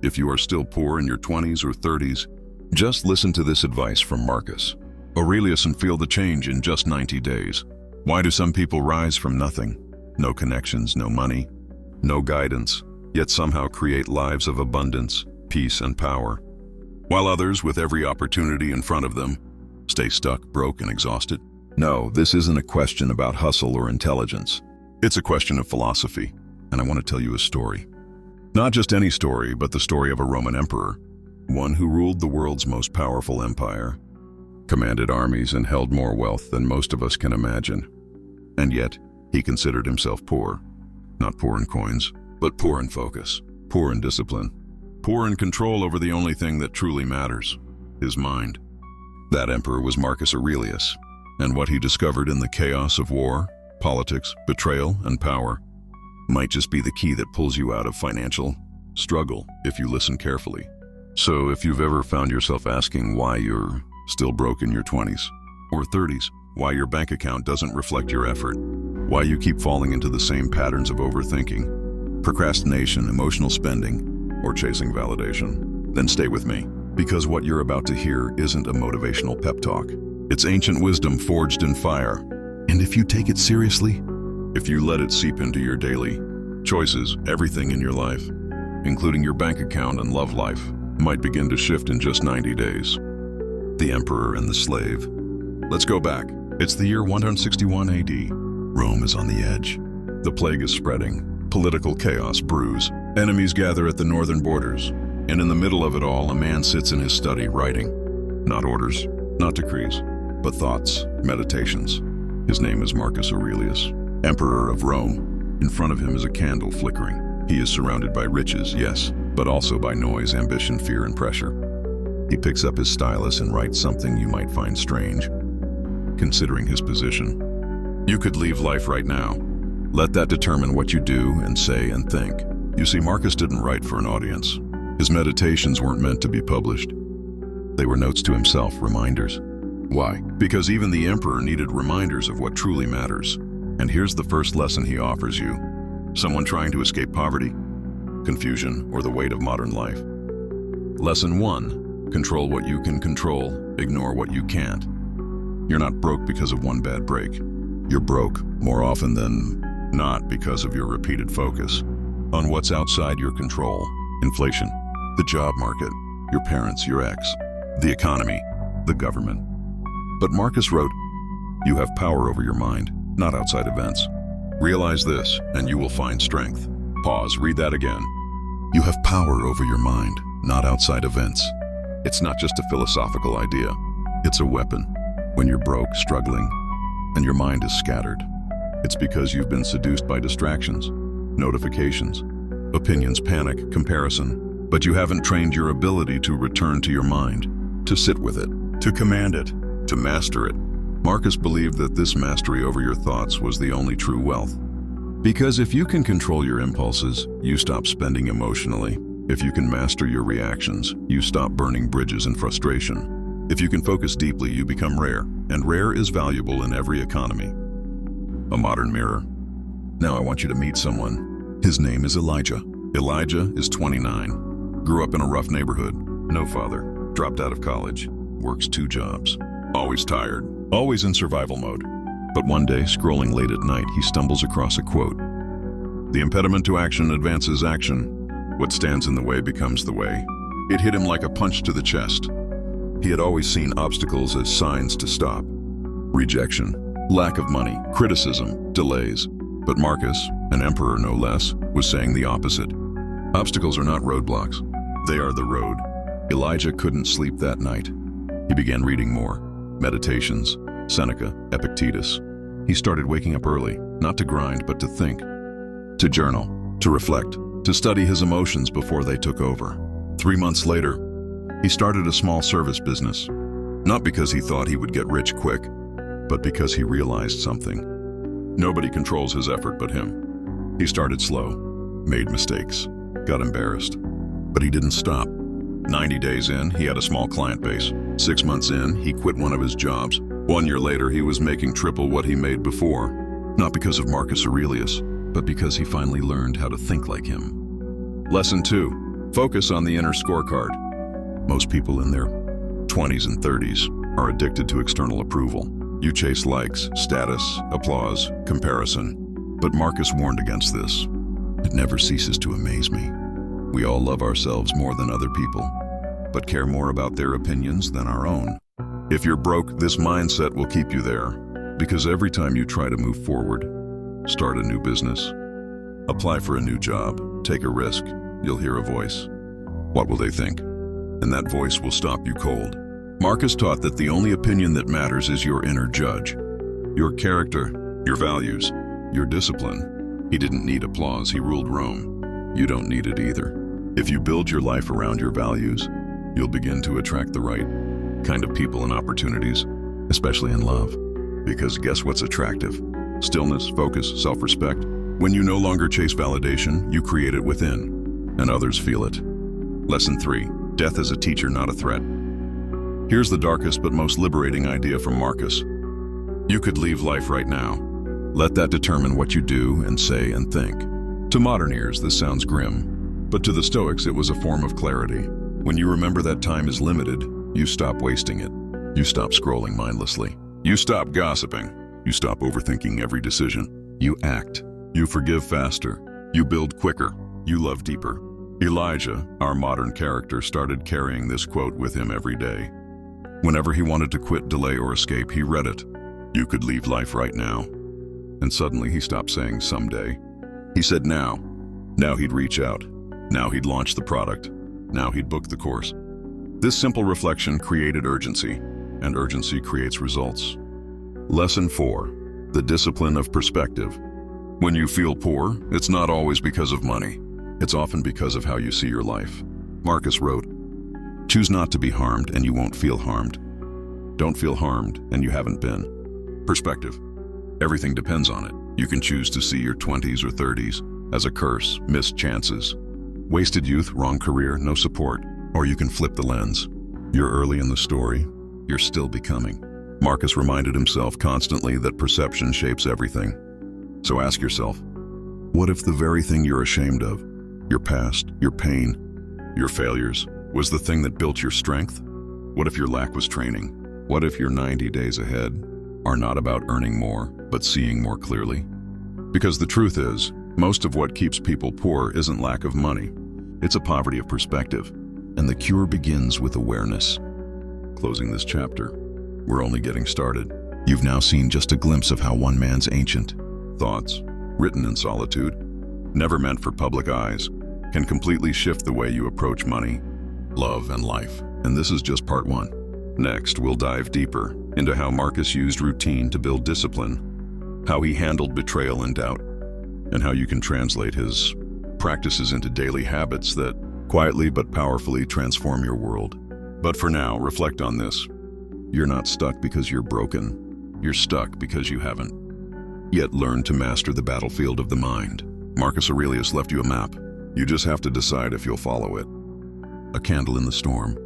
If you are still poor in your 20s or 30s, just listen to this advice from Marcus Aurelius and feel the change in just 90 days. Why do some people rise from nothing? No connections, no money, no guidance, yet somehow create lives of abundance, peace, and power, while others, with every opportunity in front of them, stay stuck, broke, and exhausted? No, this isn't a question about hustle or intelligence. It's a question of philosophy, and I want to tell you a story. Not just any story, but the story of a Roman emperor, one who ruled the world's most powerful empire, commanded armies, and held more wealth than most of us can imagine. And yet, he considered himself poor. Not poor in coins, but poor in focus, poor in discipline, poor in control over the only thing that truly matters, his mind. That emperor was Marcus Aurelius, and what he discovered in the chaos of war, politics, betrayal, and power might just be the key that pulls you out of financial struggle if you listen carefully. So if you've ever found yourself asking why you're still broke in your 20s or 30s, why your bank account doesn't reflect your effort, why you keep falling into the same patterns of overthinking, procrastination, emotional spending, or chasing validation, then stay with me, because what you're about to hear isn't a motivational pep talk. It's ancient wisdom forged in fire. And if you take it seriously, if you let it seep into your daily choices, everything in your life, including your bank account and love life, might begin to shift in just 90 days. The Emperor and the Slave. Let's go back. It's the year 161 AD. Rome is on the edge. The plague is spreading. Political chaos brews. Enemies gather at the northern borders. And in the middle of it all, a man sits in his study writing. Not orders, not decrees, but thoughts, meditations. His name is Marcus Aurelius, Emperor of Rome. In front of him is a candle flickering. He is surrounded by riches, yes, but also by noise, ambition, fear, and pressure. He picks up his stylus and writes something you might find strange, considering his position. You could leave life right now. Let that determine what you do and say and think. You see, Marcus didn't write for an audience. His meditations weren't meant to be published. They were notes to himself, reminders. Why? Because even the emperor needed reminders of what truly matters. And here's the first lesson he offers you. Someone trying to escape poverty, confusion, or the weight of modern life. Lesson 1. Control what you can control, ignore what you can't. You're not broke because of one bad break. You're broke, more often than not, because of your repeated focus on what's outside your control. Inflation, the job market, your parents, your ex, the economy, the government. But Marcus wrote, you have power over your mind, not outside events. Realize this, and you will find strength. Pause, read that again. You have power over your mind, not outside events. It's not just a philosophical idea. It's a weapon. When you're broke, struggling, and your mind is scattered, it's because you've been seduced by distractions, notifications, opinions, panic, comparison, but you haven't trained your ability to return to your mind, to sit with it, to command it, to master it. Marcus believed that this mastery over your thoughts was the only true wealth. Because if you can control your impulses, you stop spending emotionally. If you can master your reactions, you stop burning bridges in frustration. If you can focus deeply, you become rare, and rare is valuable in every economy. A modern mirror. Now I want you to meet someone. His name is Elijah. Elijah is 29. Grew up in a rough neighborhood. No father. Dropped out of college. Works 2 jobs. Always tired. Always in survival mode. But one day, scrolling late at night, he stumbles across a quote. The impediment to action advances action. What stands in the way becomes the way. It hit him like a punch to the chest. He had always seen obstacles as signs to stop. Rejection, lack of money, criticism, delays. But Marcus, an emperor no less, was saying the opposite. Obstacles are not roadblocks. They are the road. Elijah couldn't sleep that night. He began reading more. Meditations, Seneca, Epictetus. He started waking up early, not to grind, but to think, to journal, to reflect, to study his emotions before they took over. 3 months later, he started a small service business. Not because he thought he would get rich quick, but because he realized something. Nobody controls his effort but him. He started slow, made mistakes, got embarrassed, but he didn't stop. 90 days in, he had a small client base. 6 months in, he quit one of his jobs. 1 year later, he was making triple what he made before. Not because of Marcus Aurelius, but because he finally learned how to think like him. Lesson 2. Focus on the inner scorecard. Most people in their 20s and 30s are addicted to external approval. You chase likes, status, applause, comparison. But Marcus warned against this. It never ceases to amaze me. We all love ourselves more than other people, but care more about their opinions than our own. If you're broke, this mindset will keep you there, because every time you try to move forward, start a new business, apply for a new job, take a risk, you'll hear a voice. What will they think? And that voice will stop you cold. Marcus taught that the only opinion that matters is your inner judge, your character, your values, your discipline. He didn't need applause, he ruled Rome. You don't need it either. If you build your life around your values, you'll begin to attract the right kind of people and opportunities, especially in love. Because guess what's attractive? Stillness, focus, self-respect. When you no longer chase validation, you create it within, and others feel it. Lesson 3. Death is a teacher, not a threat. Here's the darkest but most liberating idea from Marcus. You could leave life right now. Let that determine what you do and say and think. To modern ears, this sounds grim, but to the Stoics, it was a form of clarity. When you remember that time is limited, you stop wasting it. You stop scrolling mindlessly. You stop gossiping. You stop overthinking every decision. You act. You forgive faster. You build quicker. You love deeper. Elijah, our modern character, started carrying this quote with him every day. Whenever he wanted to quit, delay, or escape, he read it. You could leave life right now. And suddenly he stopped saying someday. He said now. Now he'd reach out. Now he'd launch the product. Now he'd book the course. This simple reflection created urgency, and urgency creates results. Lesson 4. The discipline of perspective. When you feel poor, it's not always because of money. It's often because of how you see your life. Marcus wrote, "Choose not to be harmed and you won't feel harmed. Don't feel harmed and you haven't been." Perspective. Everything depends on it. You can choose to see your 20s or 30s as a curse, missed chances, wasted youth, wrong career, no support. Or you can flip the lens. You're early in the story. You're still becoming. Marcus reminded himself constantly that perception shapes everything. So ask yourself, what if the very thing you're ashamed of, your past, your pain, your failures, was the thing that built your strength? What if your lack was training? What if your 90 days ahead are not about earning more, but seeing more clearly? Because the truth is, most of what keeps people poor isn't lack of money. It's a poverty of perspective. And the cure begins with awareness. Closing this chapter, we're only getting started. You've now seen just a glimpse of how one man's ancient thoughts, written in solitude, never meant for public eyes, can completely shift the way you approach money, love, and life. And this is just part 1. Next, we'll dive deeper into how Marcus used routine to build discipline, how he handled betrayal and doubt, and how you can translate his practices into daily habits that quietly but powerfully transform your world. But for now, reflect on this. You're not stuck because you're broken. You're stuck because you haven't yet learned to master the battlefield of the mind. Marcus Aurelius left you a map. You just have to decide if you'll follow it. A candle in the storm.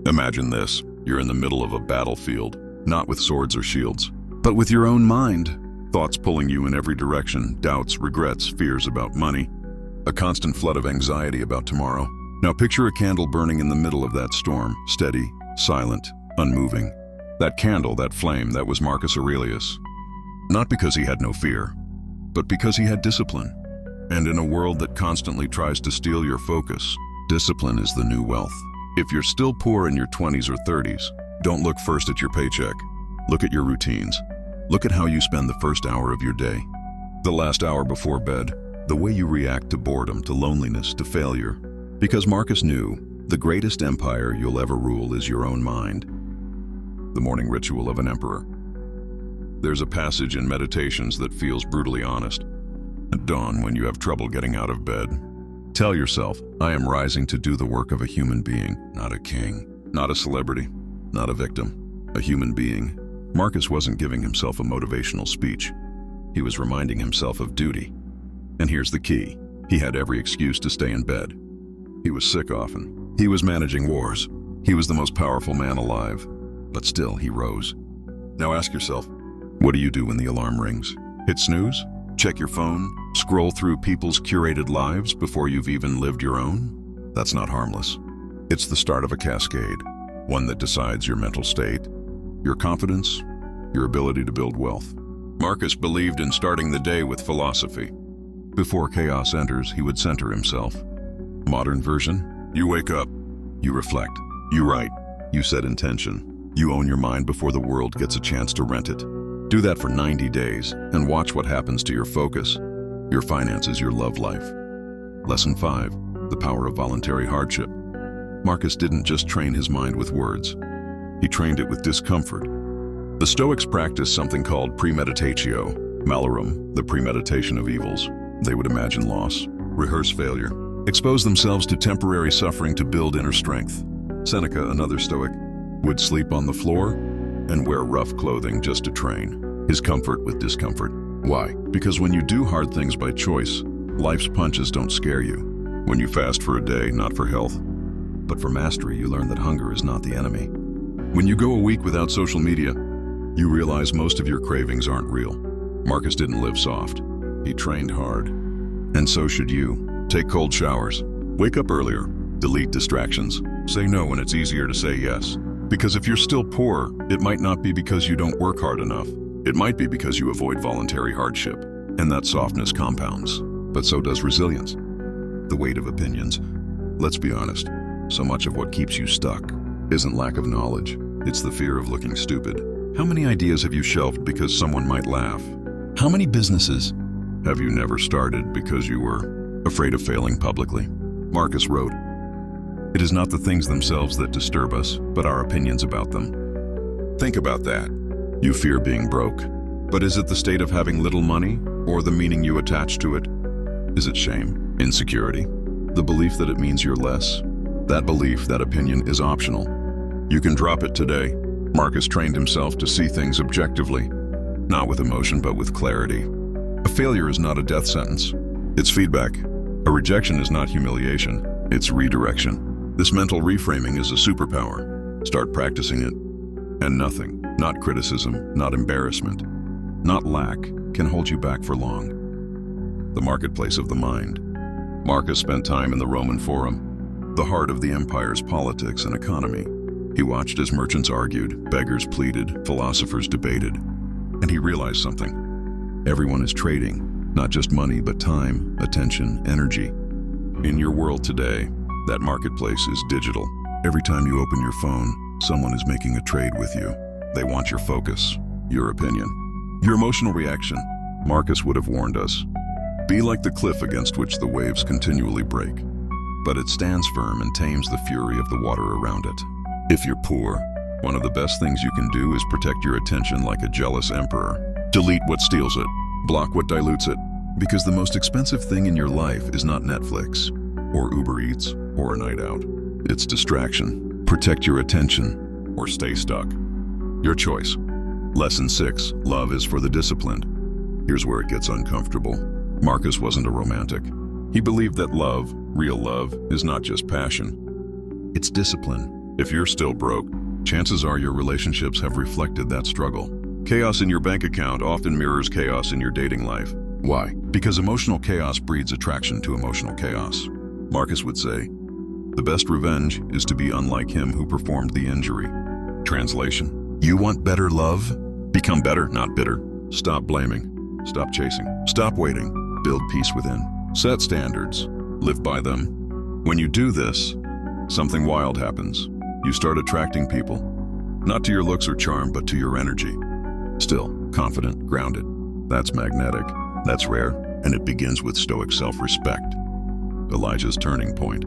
Imagine this. You're in the middle of a battlefield, not with swords or shields, but with your own mind. Thoughts pulling you in every direction, doubts, regrets, fears about money, a constant flood of anxiety about tomorrow. Now picture a candle burning in the middle of that storm, steady, silent, unmoving. That candle, that flame, that was Marcus Aurelius. Not because he had no fear, but because he had discipline. And in a world that constantly tries to steal your focus, discipline is the new wealth. If you're still poor in your 20s or 30s, don't look first at your paycheck. Look at your routines. Look at how you spend the first hour of your day, the last hour before bed, the way you react to boredom, to loneliness, to failure. Because Marcus knew, the greatest empire you'll ever rule is your own mind. The morning ritual of an emperor. There's a passage in Meditations that feels brutally honest. At dawn, when you have trouble getting out of bed, tell yourself, I am rising to do the work of a human being, not a king, not a celebrity, not a victim, a human being. Marcus wasn't giving himself a motivational speech. He was reminding himself of duty. And here's the key. He had every excuse to stay in bed. He was sick often. He was managing wars. He was the most powerful man alive. But still, he rose. Now ask yourself, what do you do when the alarm rings? Hit snooze? Check your phone? Scroll through people's curated lives before you've even lived your own? That's not harmless. It's the start of a cascade, one that decides your mental state, your confidence, your ability to build wealth. Marcus believed in starting the day with philosophy. Before chaos enters, he would center himself. Modern version: you wake up, you reflect, you write, you set intention, you own your mind before the world gets a chance to rent it. Do that for 90 days and watch what happens to your focus, your finances, your love life. Lesson 5: the power of voluntary hardship. Marcus didn't just train his mind with words. He trained it with discomfort. The Stoics practiced something called premeditatio malorum, the premeditation of evils. They would imagine loss, rehearse failure, expose themselves to temporary suffering to build inner strength. Seneca, another Stoic, would sleep on the floor and wear rough clothing just to train his comfort with discomfort. Why? Because when you do hard things by choice, life's punches don't scare you. When you fast for a day, not for health, but for mastery, you learn that hunger is not the enemy. When you go a week without social media, you realize most of your cravings aren't real. Marcus didn't live soft. He trained hard. And so should you. Take cold showers. Wake up earlier. Delete distractions. Say no when it's easier to say yes. Because if you're still poor, it might not be because you don't work hard enough. It might be because you avoid voluntary hardship. And that softness compounds. But so does resilience. The weight of opinions. Let's be honest. So much of what keeps you stuck isn't lack of knowledge. It's the fear of looking stupid. How many ideas have you shelved because someone might laugh? How many businesses have you never started because you were afraid of failing publicly? Marcus wrote, "It is not the things themselves that disturb us, but our opinions about them." Think about that. You fear being broke. But is it the state of having little money, or the meaning you attach to it? Is it shame, insecurity, the belief that it means you're less? That belief, that opinion, is optional. You can drop it today. Marcus trained himself to see things objectively, not with emotion but with clarity. A failure is not a death sentence. It's feedback. A rejection is not humiliation. It's redirection. This mental reframing is a superpower. Start practicing it. And nothing, not criticism, not embarrassment, not lack, can hold you back for long. The marketplace of the mind. Marcus spent time in the Roman Forum, the heart of the empire's politics and economy. He watched as merchants argued, beggars pleaded, philosophers debated, and he realized something. Everyone is trading, not just money, but time, attention, energy. In your world today, that marketplace is digital. Every time you open your phone, someone is making a trade with you. They want your focus, your opinion, your emotional reaction. Marcus would have warned us. Be like the cliff against which the waves continually break, but it stands firm and tames the fury of the water around it. If you're poor, one of the best things you can do is protect your attention like a jealous emperor. Delete what steals it, block what dilutes it, because the most expensive thing in your life is not Netflix, or Uber Eats, or a night out. It's distraction. Protect your attention, or stay stuck. Your choice. Lesson 6, love is for the disciplined. Here's where it gets uncomfortable. Marcus wasn't a romantic. He believed that love, real love, is not just passion. It's discipline. If you're still broke, chances are your relationships have reflected that struggle. Chaos in your bank account often mirrors chaos in your dating life. Why? Because emotional chaos breeds attraction to emotional chaos. Marcus would say, "The best revenge is to be unlike him who performed the injury." Translation: you want better love? Become better, not bitter. Stop blaming. Stop chasing. Stop waiting. Build peace within. Set standards. Live by them. When you do this, something wild happens. You start attracting people, not to your looks or charm, but to your energy. Still, confident, grounded. That's magnetic. That's rare, and it begins with Stoic self-respect. Elijah's turning point.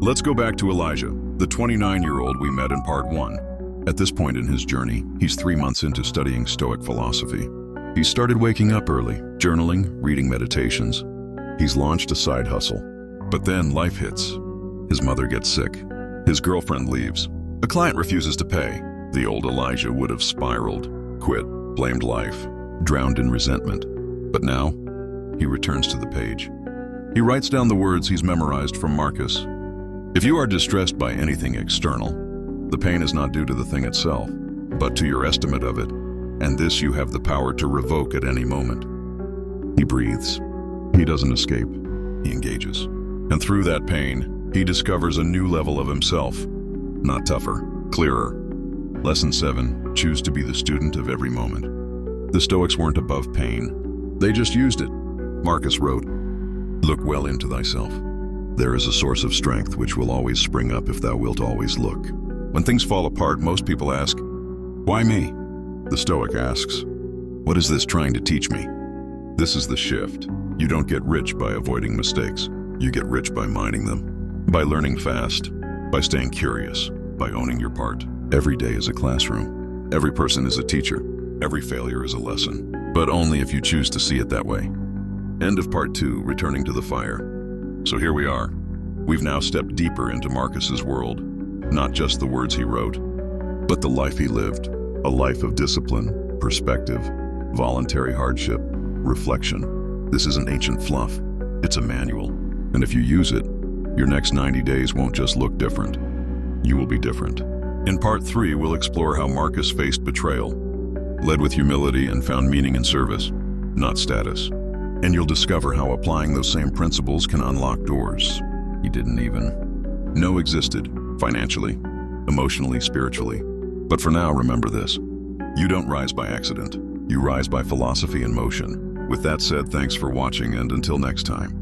Let's go back to Elijah, the 29-year-old we met in part 1. At this point in his journey, he's 3 months into studying Stoic philosophy. He's started waking up early, journaling, reading meditations. He's launched a side hustle. But then life hits. His mother gets sick. His girlfriend leaves. A client refuses to pay. The old Elijah would have spiraled, quit, blamed life, drowned in resentment. But now, he returns to the page. He writes down the words he's memorized from Marcus. If you are distressed by anything external, the pain is not due to the thing itself, but to your estimate of it, and this you have the power to revoke at any moment. He breathes. He doesn't escape. He engages. And through that pain, He discovers a new level of himself. Not tougher, clearer. Lesson 7, choose to be the student of every moment. The Stoics weren't above pain. They just used it. Marcus wrote, "Look well into thyself. There is a source of strength which will always spring up if thou wilt always look." When things fall apart, most people ask, "Why me?" The Stoic asks, "What is this trying to teach me?" This is the shift. You don't get rich by avoiding mistakes. You get rich by minding them, by learning fast, by staying curious, by owning your part. Every day is a classroom. Every person is a teacher. Every failure is a lesson, but only if you choose to see it that way. End of part 2, returning to the fire. So here we are. We've now stepped deeper into Marcus's world. Not just the words he wrote, but the life he lived. A life of discipline, perspective, voluntary hardship, reflection. This isn't ancient fluff. It's a manual. And if you use it, your next 90 days won't just look different. You will be different. In part 3, we'll explore how Marcus faced betrayal, led with humility, and found meaning in service, not status. And you'll discover how applying those same principles can unlock doors you didn't even know existed, financially, emotionally, spiritually. But for now, remember this. You don't rise by accident. You rise by philosophy and motion. With that said, thanks for watching, and until next time.